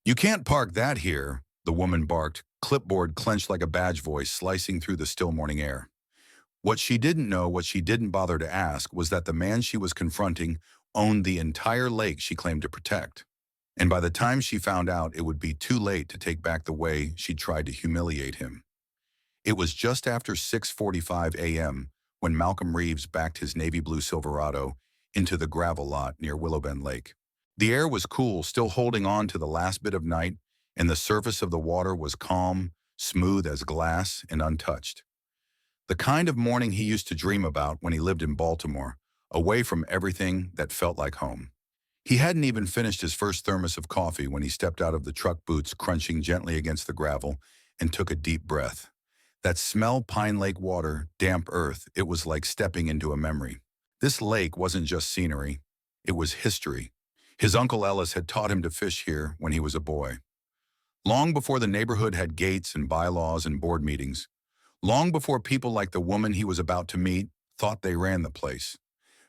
"You can't park that here," the woman barked, clipboard clenched like a badge voice slicing through the still morning air. What she didn't know, what she didn't bother to ask, was that the man she was confronting owned the entire lake she claimed to protect. And by the time she found out, it would be too late to take back the way she'd tried to humiliate him. It was just after 6:45 a.m. when Malcolm Reeves backed his navy blue Silverado into the gravel lot near Willowbend Lake. The air was cool, still holding on to the last bit of night, and the surface of the water was calm, smooth as glass, and untouched. The kind of morning he used to dream about when he lived in Baltimore, away from everything that felt like home. He hadn't even finished his first thermos of coffee when he stepped out of the truck boots, crunching gently against the gravel, and took a deep breath. That smell, Pine Lake water, damp earth, it was like stepping into a memory. This lake wasn't just scenery, it was history. His Uncle Ellis had taught him to fish here when he was a boy. Long before the neighborhood had gates and bylaws and board meetings, long before people like the woman he was about to meet thought they ran the place.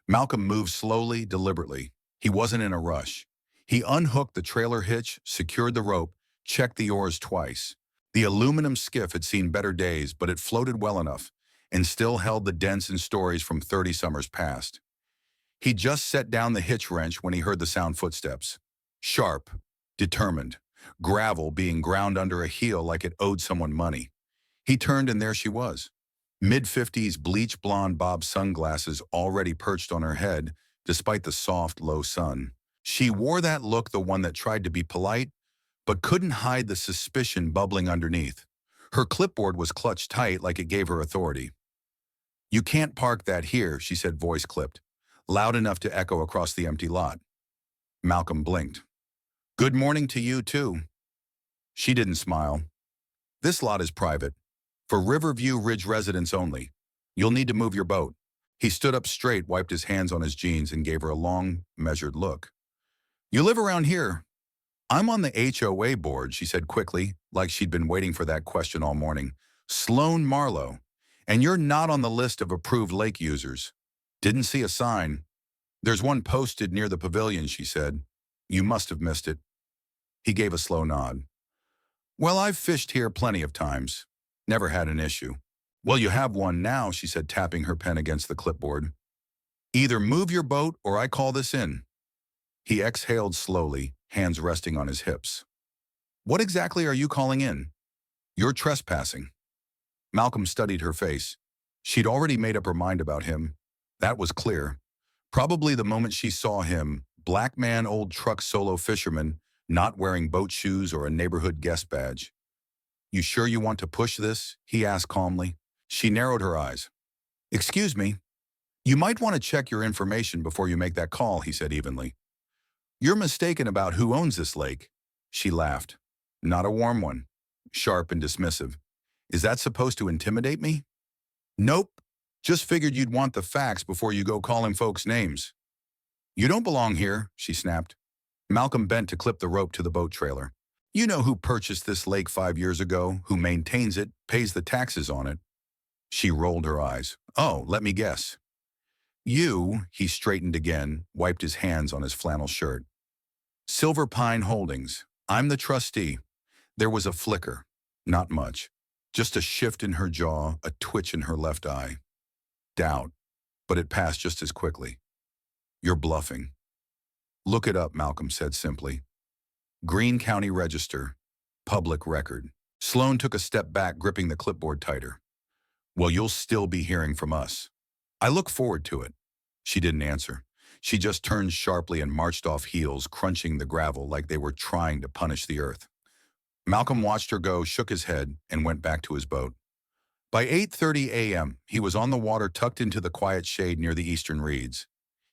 Malcolm moved slowly, deliberately. He wasn't in a rush. He unhooked the trailer hitch, secured the rope, checked the oars twice. The aluminum skiff had seen better days, but it floated well enough and still held the dents and stories from 30 summers past. He just set down the hitch wrench when he heard the sound footsteps. Sharp, determined, gravel being ground under a heel like it owed someone money. He turned and there she was. Mid-50s bleach blonde bob sunglasses already perched on her head despite the soft, low sun. She wore that look, the one that tried to be polite, but couldn't hide the suspicion bubbling underneath. Her clipboard was clutched tight like it gave her authority. "You can't park that here," she said, voice clipped, loud enough to echo across the empty lot. Malcolm blinked. "Good morning to you, too." She didn't smile. "This lot is private. For Riverview Ridge residents only. You'll need to move your boat." He stood up straight, wiped his hands on his jeans, and gave her a long, measured look. "You live around here?" "I'm on the HOA board," she said quickly, like she'd been waiting for that question all morning. "Sloan Marlowe. And you're not on the list of approved lake users." "Didn't see a sign." "There's one posted near the pavilion," she said. "You must have missed it." He gave a slow nod. "Well, I've fished here plenty of times. Never had an issue." "Well, you have one now," she said, tapping her pen against the clipboard. "Either move your boat or I call this in." He exhaled slowly, hands resting on his hips. "What exactly are you calling in?" "You're trespassing." Malcolm studied her face. She'd already made up her mind about him. That was clear. Probably the moment she saw him, black man, old truck solo fisherman, not wearing boat shoes or a neighborhood guest badge. "You sure you want to push this?" he asked calmly. She narrowed her eyes. "Excuse me. You might want to check your information before you make that call," he said evenly. "You're mistaken about who owns this lake." She laughed. "Not a warm one." Sharp and dismissive. "Is that supposed to intimidate me?" "Nope. Just figured you'd want the facts before you go calling folks names." "You don't belong here," she snapped. Malcolm bent to clip the rope to the boat trailer. "You know who purchased this lake 5 years ago, who maintains it, pays the taxes on it." She rolled her eyes. "Oh, let me guess." "You," he straightened again, wiped his hands on his flannel shirt. "Silver Pine Holdings. I'm the trustee." There was a flicker. Not much. Just a shift in her jaw, a twitch in her left eye. Doubt. But it passed just as quickly. "You're bluffing." "Look it up," Malcolm said simply. "Greene County Register. Public record." Sloan took a step back, gripping the clipboard tighter. "Well, you'll still be hearing from us." "I look forward to it." She didn't answer. She just turned sharply and marched off heels, crunching the gravel like they were trying to punish the earth. Malcolm watched her go, shook his head, and went back to his boat. By 8:30 a.m., he was on the water, tucked into the quiet shade near the eastern reeds.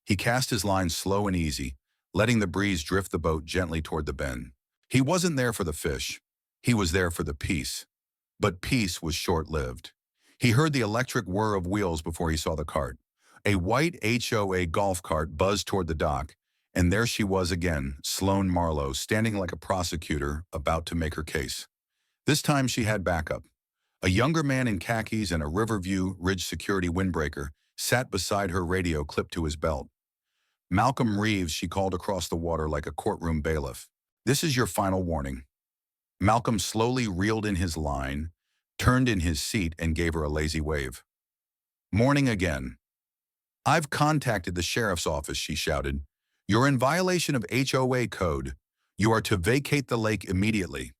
He cast his line slow and easy, letting the breeze drift the boat gently toward the bend. He wasn't there for the fish. He was there for the peace. But peace was short-lived. He heard the electric whir of wheels before he saw the cart. A white HOA golf cart buzzed toward the dock, and there she was again, Sloan Marlowe, standing like a prosecutor about to make her case. This time she had backup. A younger man in khakis and a Riverview Ridge security windbreaker sat beside her, radio clipped to his belt. "Malcolm Reeves," she called across the water like a courtroom bailiff. This is your final warning." Malcolm slowly reeled in his line, turned in his seat, and gave her a lazy wave. "Morning again." "I've contacted the sheriff's office," she shouted. "You're in violation of HOA code. You are to vacate the lake immediately."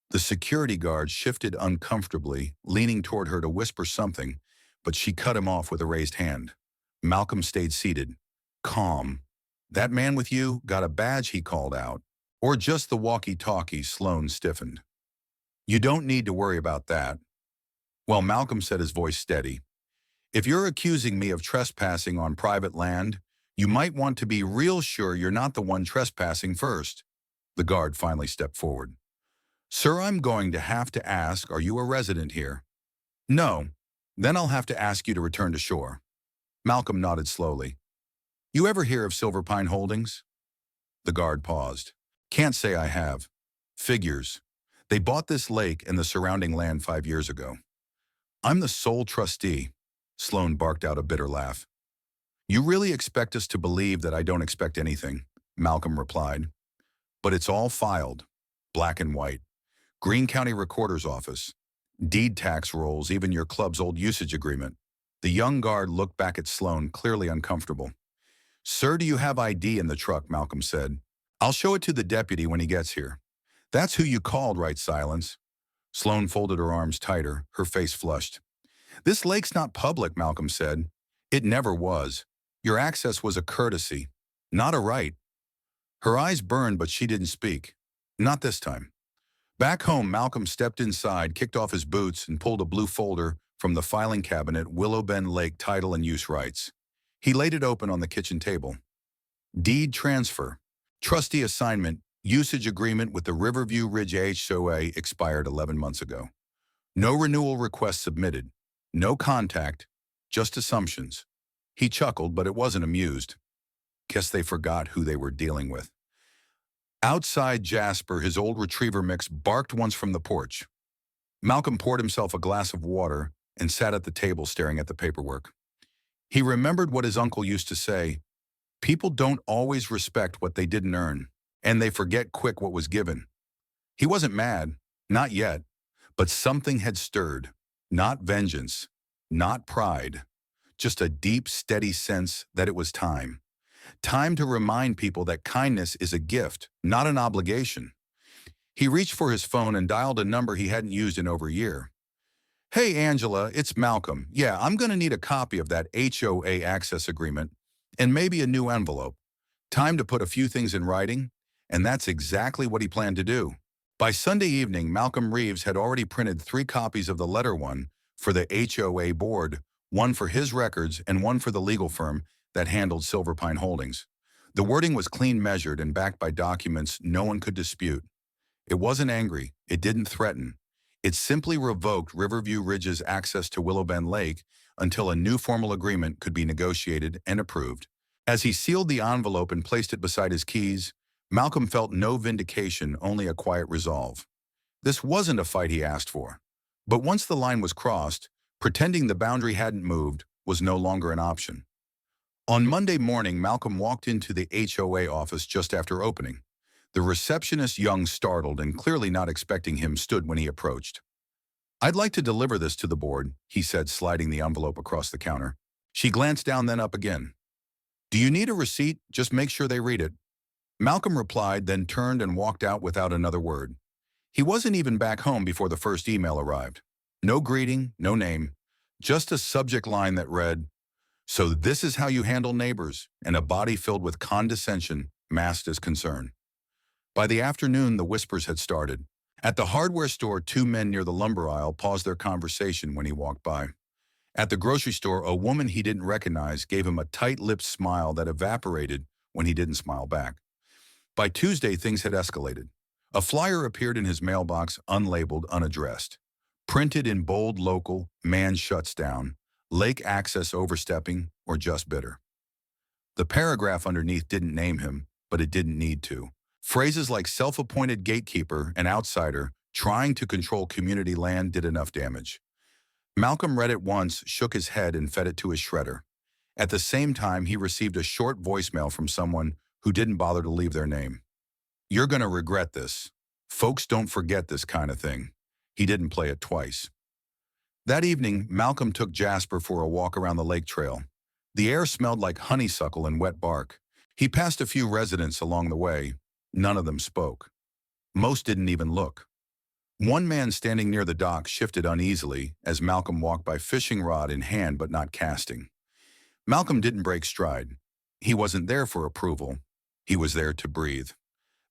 The security guard shifted uncomfortably, leaning toward her to whisper something, but she cut him off with a raised hand. Malcolm stayed seated, calm. "That man with you got a badge?" he called out. "Or just the walkie-talkie?" Sloane stiffened. "You don't need to worry about that." "Well," Malcolm said, his voice steady, "if you're accusing me of trespassing on private land, you might want to be real sure you're not the one trespassing first." The guard finally stepped forward. "Sir, I'm going to have to ask, are you a resident here?" "No." "Then I'll have to ask you to return to shore." Malcolm nodded slowly. "You ever hear of Silver Pine Holdings?" The guard paused. "Can't say I have." "Figures. They bought this lake and the surrounding land 5 years ago." "I'm the sole trustee." Sloane barked out a bitter laugh. "You really expect us to believe that I don't expect anything?" Malcolm replied. "But it's all filed, black and white. Greene County Recorder's Office, deed tax rolls, even your club's old usage agreement." The young guard looked back at Sloane, clearly uncomfortable. "Sir, do you have ID in the truck?" Malcolm said. "I'll show it to the deputy when he gets here." "That's who you called, right?" Silence. Sloane folded her arms tighter, her face flushed. "This lake's not public," Malcolm said. "It never was. Your access was a courtesy, not a right." Her eyes burned, but she didn't speak. Not this time. Back home, Malcolm stepped inside, kicked off his boots, and pulled a blue folder from the filing cabinet, Willow Bend Lake Title and Use Rights. He laid it open on the kitchen table. Deed transfer. Trustee assignment. Usage agreement with the Riverview Ridge HOA expired 11 months ago. No renewal request submitted. No contact. Just assumptions. He chuckled, but it wasn't amused. Guess they forgot who they were dealing with. Outside, Jasper, his old retriever mix, barked once from the porch. Malcolm poured himself a glass of water and sat at the table staring at the paperwork. He remembered what his uncle used to say: "People don't always respect what they didn't earn, and they forget quick what was given." He wasn't mad, not yet, but something had stirred. Not vengeance, not pride, just a deep, steady sense that it was time. Time to remind people that kindness is a gift, not an obligation. He reached for his phone and dialed a number he hadn't used in over a year. "Hey, Angela, it's Malcolm. Yeah, I'm going to need a copy of that HOA access agreement and maybe a new envelope. Time to put a few things in writing," and that's exactly what he planned to do. By Sunday evening, Malcolm Reeves had already printed 3 copies of the letter, one for the HOA board, one for his records, and one for the legal firm that handled Silver Pine Holdings. The wording was clean measured and backed by documents no one could dispute. It wasn't angry. It didn't threaten. It simply revoked Riverview Ridge's access to Willow Bend Lake until a new formal agreement could be negotiated and approved. As he sealed the envelope and placed it beside his keys, Malcolm felt no vindication, only a quiet resolve. This wasn't a fight he asked for. But once the line was crossed, pretending the boundary hadn't moved was no longer an option. On Monday morning, Malcolm walked into the HOA office just after opening. The receptionist, young, startled, and clearly not expecting him, stood when he approached. "I'd like to deliver this to the board," he said, sliding the envelope across the counter. She glanced down, then up again. "Do you need a receipt? Just make sure they read it." Malcolm replied, then turned and walked out without another word. He wasn't even back home before the first email arrived. No greeting, no name, just a subject line that read, "So this is how you handle neighbors," and a body filled with condescension masked as concern. By the afternoon, the whispers had started. At the hardware store, 2 men near the lumber aisle paused their conversation when he walked by. At the grocery store, a woman he didn't recognize gave him a tight-lipped smile that evaporated when he didn't smile back. By Tuesday, things had escalated. A flyer appeared in his mailbox, unlabeled, unaddressed. Printed in bold local, "Man shuts down, lake access overstepping, or just bitter." The paragraph underneath didn't name him, but it didn't need to. Phrases like self-appointed gatekeeper and outsider trying to control community land did enough damage. Malcolm read it once, shook his head, and fed it to his shredder. At the same time, he received a short voicemail from someone who didn't bother to leave their name. You're gonna regret this. Folks don't forget this kind of thing. He didn't play it twice. That evening, Malcolm took Jasper for a walk around the lake trail. The air smelled like honeysuckle and wet bark. He passed a few residents along the way. None of them spoke. Most didn't even look. One man standing near the dock shifted uneasily as Malcolm walked by, fishing rod in hand but not casting. Malcolm didn't break stride. He wasn't there for approval. He was there to breathe.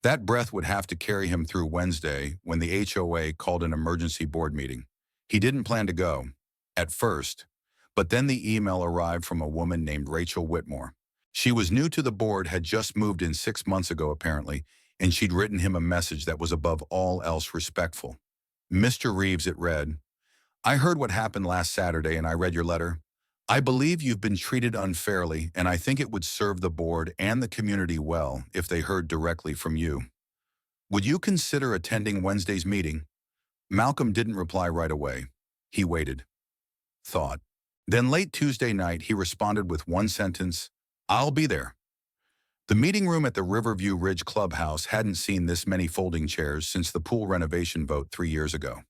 That breath would have to carry him through Wednesday when the HOA called an emergency board meeting. He didn't plan to go, at first, but then the email arrived from a woman named Rachel Whitmore. She was new to the board, had just moved in 6 months ago apparently, and she'd written him a message that was above all else respectful. Mr. Reeves, it read, I heard what happened last Saturday and I read your letter. I believe you've been treated unfairly, and I think it would serve the board and the community well if they heard directly from you. Would you consider attending Wednesday's meeting? Malcolm didn't reply right away. He waited. Thought. Then late Tuesday night, he responded with one sentence, I'll be there. The meeting room at the Riverview Ridge Clubhouse hadn't seen this many folding chairs since the pool renovation vote 3 years ago.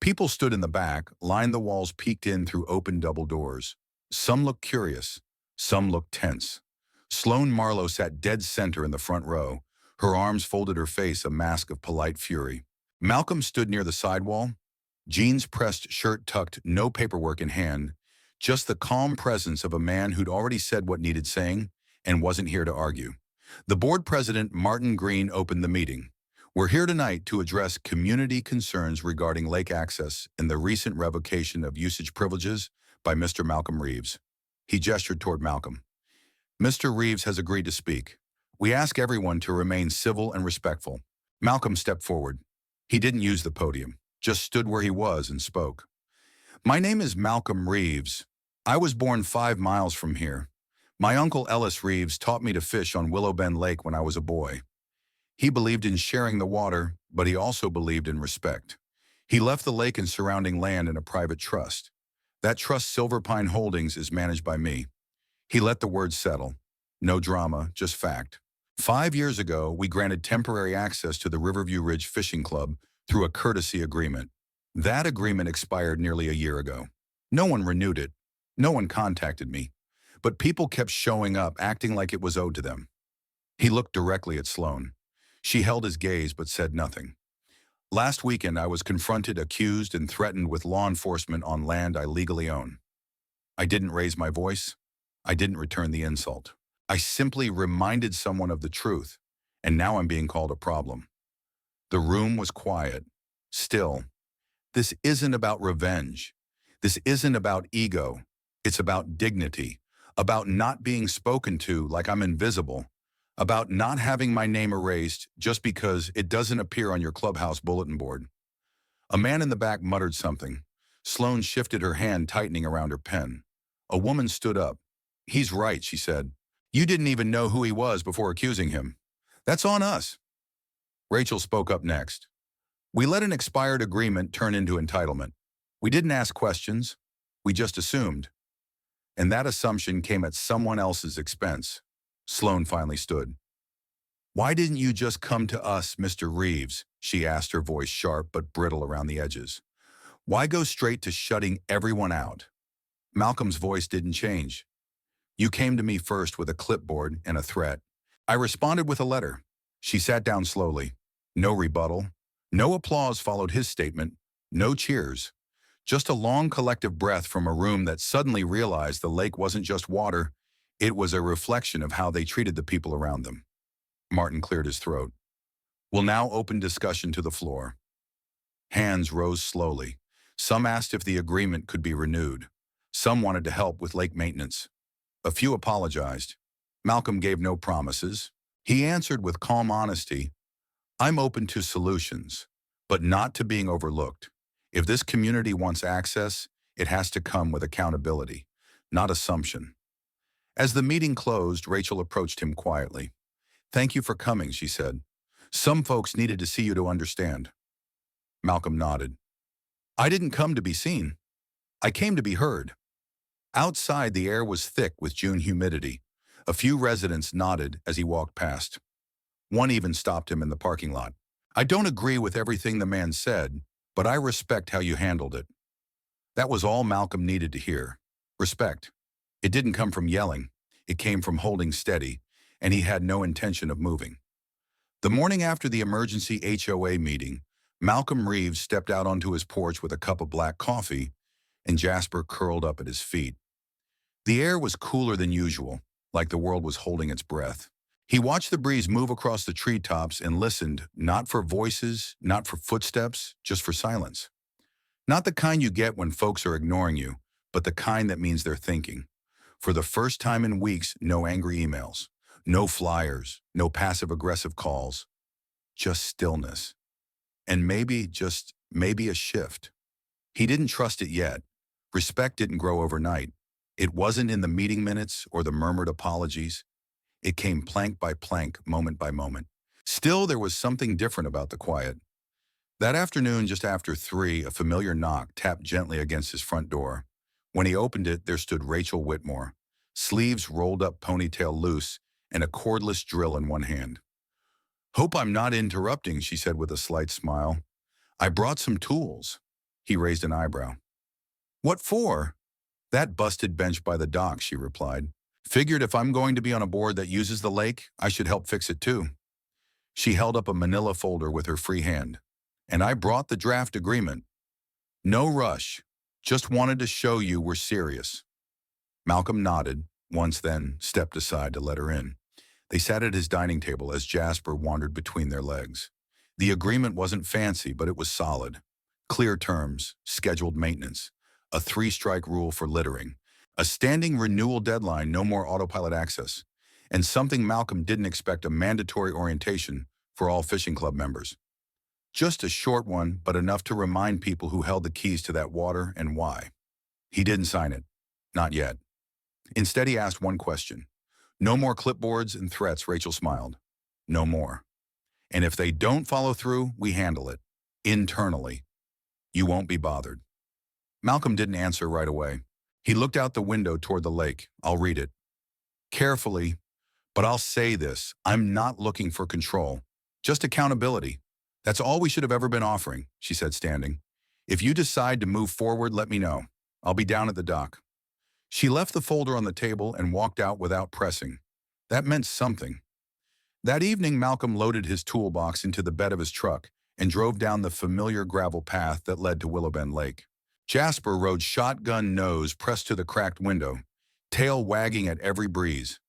People stood in the back, lined the walls, peeked in through open double doors. Some looked curious. Some looked tense. Sloane Marlowe sat dead center in the front row, her arms folded, her face a mask of polite fury. Malcolm stood near the sidewall, jeans pressed, shirt tucked, no paperwork in hand, just the calm presence of a man who'd already said what needed saying and wasn't here to argue. The board president, Martin Green, opened the meeting. We're here tonight to address community concerns regarding lake access and the recent revocation of usage privileges by Mr. Malcolm Reeves. He gestured toward Malcolm. Mr. Reeves has agreed to speak. We ask everyone to remain civil and respectful. Malcolm stepped forward. He didn't use the podium, just stood where he was and spoke. My name is Malcolm Reeves. I was born 5 miles from here. My uncle Ellis Reeves taught me to fish on Willow Bend Lake when I was a boy. He believed in sharing the water, but he also believed in respect. He left the lake and surrounding land in a private trust. That trust, Silver Pine Holdings, is managed by me. He let the words settle. No drama, just fact. 5 years ago, we granted temporary access to the Riverview Ridge Fishing Club through a courtesy agreement. That agreement expired nearly a year ago. No one renewed it. No one contacted me. But people kept showing up, acting like it was owed to them. He looked directly at Sloane. She held his gaze but said nothing. Last weekend, I was confronted, accused, and threatened with law enforcement on land I legally own. I didn't raise my voice. I didn't return the insult. I simply reminded someone of the truth, and now I'm being called a problem. The room was quiet, still. This isn't about revenge. This isn't about ego. It's about dignity, about not being spoken to like I'm invisible, about not having my name erased just because it doesn't appear on your clubhouse bulletin board. A man in the back muttered something. Sloane shifted, her hand tightening around her pen. A woman stood up. He's right, she said. You didn't even know who he was before accusing him. That's on us. Rachel spoke up next. We let an expired agreement turn into entitlement. We didn't ask questions. We just assumed. And that assumption came at someone else's expense. Sloane finally stood. Why didn't you just come to us, Mr. Reeves? She asked, her voice sharp but brittle around the edges. Why go straight to shutting everyone out? Malcolm's voice didn't change. You came to me first with a clipboard and a threat. I responded with a letter. She sat down slowly. No rebuttal. No applause followed his statement. No cheers. Just a long collective breath from a room that suddenly realized the lake wasn't just water. It was a reflection of how they treated the people around them. Martin cleared his throat. We'll now open discussion to the floor. Hands rose slowly. Some asked if the agreement could be renewed. Some wanted to help with lake maintenance. A few apologized. Malcolm gave no promises. He answered with calm honesty, I'm open to solutions, but not to being overlooked. If this community wants access, it has to come with accountability, not assumption. As the meeting closed, Rachel approached him quietly. Thank you for coming, she said. Some folks needed to see you to understand. Malcolm nodded. I didn't come to be seen. I came to be heard. Outside, the air was thick with June humidity. A few residents nodded as he walked past. One even stopped him in the parking lot. "I don't agree with everything the man said, but I respect how you handled it." That was all Malcolm needed to hear. Respect. It didn't come from yelling. It came from holding steady, and he had no intention of moving. The morning after the emergency HOA meeting, Malcolm Reeves stepped out onto his porch with a cup of black coffee, and Jasper curled up at his feet. The air was cooler than usual, like the world was holding its breath. He watched the breeze move across the treetops and listened, not for voices, not for footsteps, just for silence. Not the kind you get when folks are ignoring you, but the kind that means they're thinking. For the first time in weeks, no angry emails, no flyers, no passive-aggressive calls, just stillness. And maybe, just maybe, a shift. He didn't trust it yet. Respect didn't grow overnight. It wasn't in the meeting minutes or the murmured apologies. It came plank by plank, moment by moment. Still, there was something different about the quiet. That afternoon, just after 3, a familiar knock tapped gently against his front door. When he opened it, there stood Rachel Whitmore, sleeves rolled up, ponytail loose, and a cordless drill in one hand. "Hope I'm not interrupting," she said with a slight smile. "I brought some tools." He raised an eyebrow. "What for?" "That busted bench by the dock," she replied. "Figured if I'm going to be on a board that uses the lake, I should help fix it too." She held up a manila folder with her free hand. "And I brought the draft agreement. No rush. Just wanted to show you we're serious." Malcolm nodded, once then stepped aside to let her in. They sat at his dining table as Jasper wandered between their legs. The agreement wasn't fancy, but it was solid. Clear terms, scheduled maintenance, a 3-strike rule for littering, a standing renewal deadline, no more autopilot access, and something Malcolm didn't expect: a mandatory orientation for all fishing club members. Just a short one, but enough to remind people who held the keys to that water and why. He didn't sign it. Not yet. Instead, he asked one question. "No more clipboards and threats," Rachel smiled. "No more. And if they don't follow through, we handle it. Internally. You won't be bothered." Malcolm didn't answer right away. He looked out the window toward the lake. "I'll read it. Carefully, but I'll say this. I'm not looking for control. Just accountability. That's all we should have ever been offering," she said, standing. "If you decide to move forward, let me know. I'll be down at the dock." She left the folder on the table and walked out without pressing. That meant something. That evening, Malcolm loaded his toolbox into the bed of his truck and drove down the familiar gravel path that led to Willowbend Lake. Jasper rode shotgun, nose pressed to the cracked window, tail wagging at every breeze.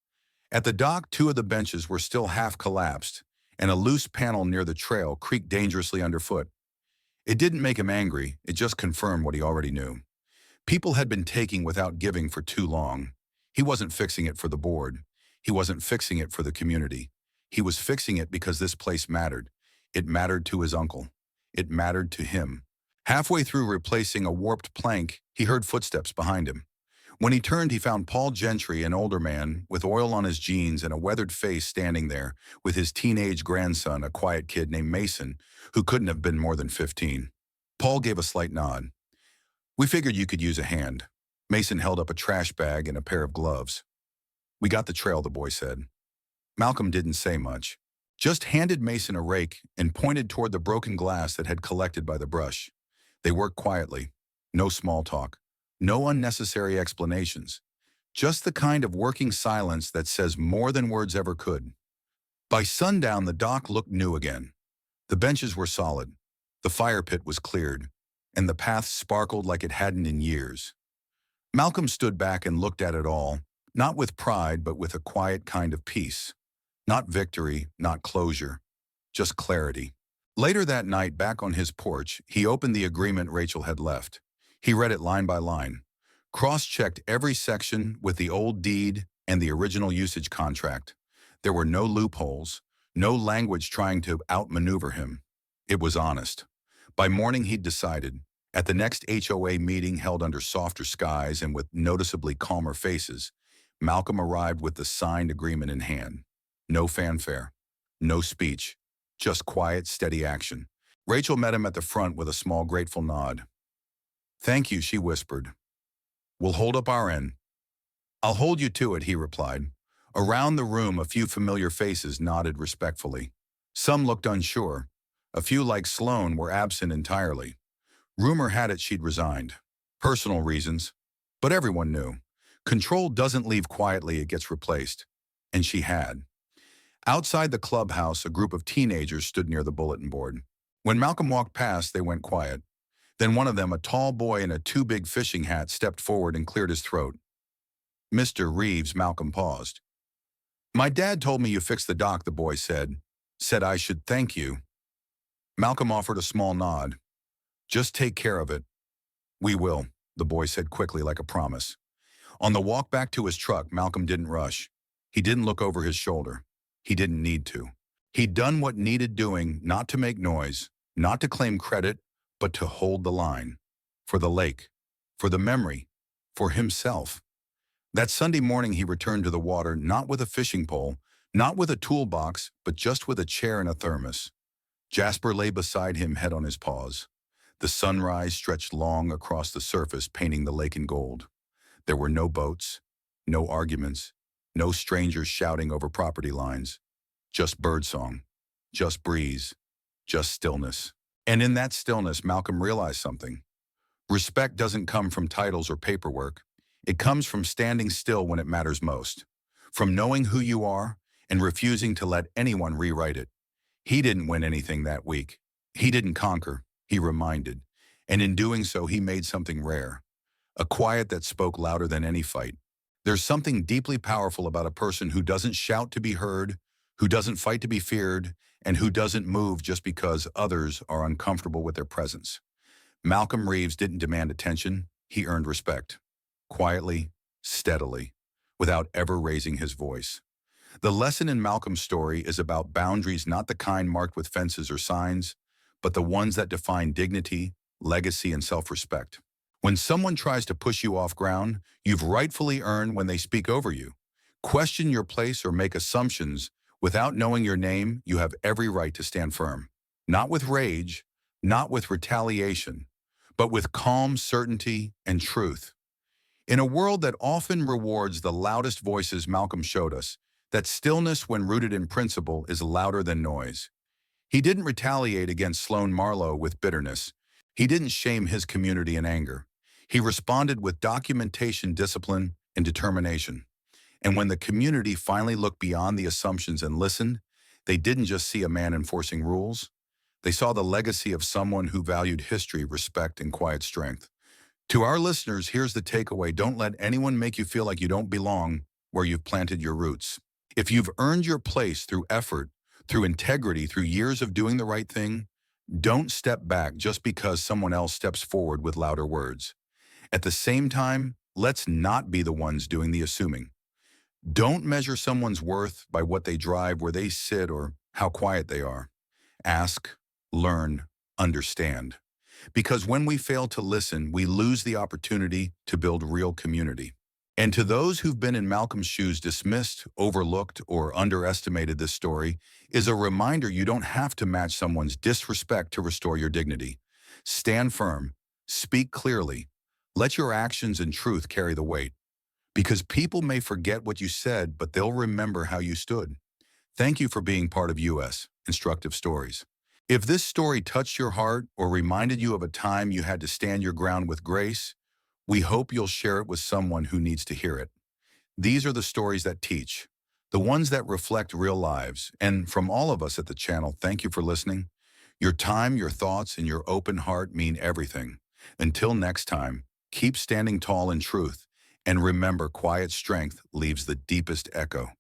At the dock, 2 of the benches were still half collapsed, and a loose panel near the trail creaked dangerously underfoot. It didn't make him angry, it just confirmed what he already knew. People had been taking without giving for too long. He wasn't fixing it for the board. He wasn't fixing it for the community. He was fixing it because this place mattered. It mattered to his uncle. It mattered to him. Halfway through replacing a warped plank, he heard footsteps behind him. When he turned, he found Paul Gentry, an older man, with oil on his jeans and a weathered face, standing there, with his teenage grandson, a quiet kid named Mason, who couldn't have been more than 15. Paul gave a slight nod. "We figured you could use a hand." Mason held up a trash bag and a pair of gloves. "We got the trail," the boy said. Malcolm didn't say much, just handed Mason a rake and pointed toward the broken glass that had collected by the brush. They worked quietly. No small talk. No unnecessary explanations. Just the kind of working silence that says more than words ever could. By sundown, the dock looked new again. The benches were solid. The fire pit was cleared, and the path sparkled like it hadn't in years. Malcolm stood back and looked at it all, not with pride, but with a quiet kind of peace. Not victory, not closure, just clarity. Later that night, back on his porch, he opened the agreement Rachel had left. He read it line by line, cross-checked every section with the old deed and the original usage contract. There were no loopholes, no language trying to outmaneuver him. It was honest. By morning, he'd decided. At the next HOA meeting, held under softer skies and with noticeably calmer faces, Malcolm arrived with the signed agreement in hand. No fanfare, no speech, just quiet, steady action. Rachel met him at the front with a small, grateful nod. "Thank you," she whispered. "We'll hold up our end." "I'll hold you to it," he replied. Around the room, a few familiar faces nodded respectfully. Some looked unsure. A few, like Sloane, were absent entirely. Rumor had it she'd resigned. Personal reasons. But everyone knew. Control doesn't leave quietly, it gets replaced. And she had. Outside the clubhouse, a group of teenagers stood near the bulletin board. When Malcolm walked past, they went quiet. Then one of them, a tall boy in a too-big fishing hat, stepped forward and cleared his throat. "Mr. Reeves," Malcolm paused. "My dad told me you fixed the dock," the boy said. "Said I should thank you." Malcolm offered a small nod. "Just take care of it." "We will," the boy said quickly, like a promise. On the walk back to his truck, Malcolm didn't rush. He didn't look over his shoulder. He didn't need to. He'd done what needed doing, not to make noise, not to claim credit, but to hold the line. For the lake. For the memory. For himself. That Sunday morning he returned to the water, not with a fishing pole, not with a toolbox, but just with a chair and a thermos. Jasper lay beside him, head on his paws. The sunrise stretched long across the surface, painting the lake in gold. There were no boats, no arguments, no strangers shouting over property lines. Just birdsong, just breeze, just stillness. And in that stillness, Malcolm realized something. Respect doesn't come from titles or paperwork. It comes from standing still when it matters most. From knowing who you are and refusing to let anyone rewrite it. He didn't win anything that week. He didn't conquer, he reminded. And in doing so, he made something rare. A quiet that spoke louder than any fight. There's something deeply powerful about a person who doesn't shout to be heard, who doesn't fight to be feared, and who doesn't move just because others are uncomfortable with their presence. Malcolm Reeves didn't demand attention, he earned respect. Quietly, steadily, without ever raising his voice. The lesson in Malcolm's story is about boundaries, not the kind marked with fences or signs, but the ones that define dignity, legacy, and self-respect. When someone tries to push you off ground, you've rightfully earned when they speak over you. Question your place or make assumptions without knowing your name, you have every right to stand firm. Not with rage, not with retaliation, but with calm certainty and truth. In a world that often rewards the loudest voices, Malcolm showed us that stillness, when rooted in principle, is louder than noise. He didn't retaliate against Sloane Marlowe with bitterness. He didn't shame his community in anger. He responded with documentation, discipline, and determination. And when the community finally looked beyond the assumptions and listened, they didn't just see a man enforcing rules. They saw the legacy of someone who valued history, respect, and quiet strength. To our listeners, here's the takeaway. Don't let anyone make you feel like you don't belong where you've planted your roots. If you've earned your place through effort, through integrity, through years of doing the right thing, don't step back just because someone else steps forward with louder words. At the same time, let's not be the ones doing the assuming. Don't measure someone's worth by what they drive, where they sit, or how quiet they are. Ask, learn, understand. Because when we fail to listen, we lose the opportunity to build real community. And to those who've been in Malcolm's shoes, dismissed, overlooked, or underestimated this story, is a reminder you don't have to match someone's disrespect to restore your dignity. Stand firm, speak clearly, let your actions and truth carry the weight. Because people may forget what you said, but they'll remember how you stood. Thank you for being part of US Instructive Stories. If this story touched your heart or reminded you of a time you had to stand your ground with grace, we hope you'll share it with someone who needs to hear it. These are the stories that teach, the ones that reflect real lives. And from all of us at the channel, thank you for listening. Your time, your thoughts, and your open heart mean everything. Until next time, keep standing tall in truth. And remember, quiet strength leaves the deepest echo.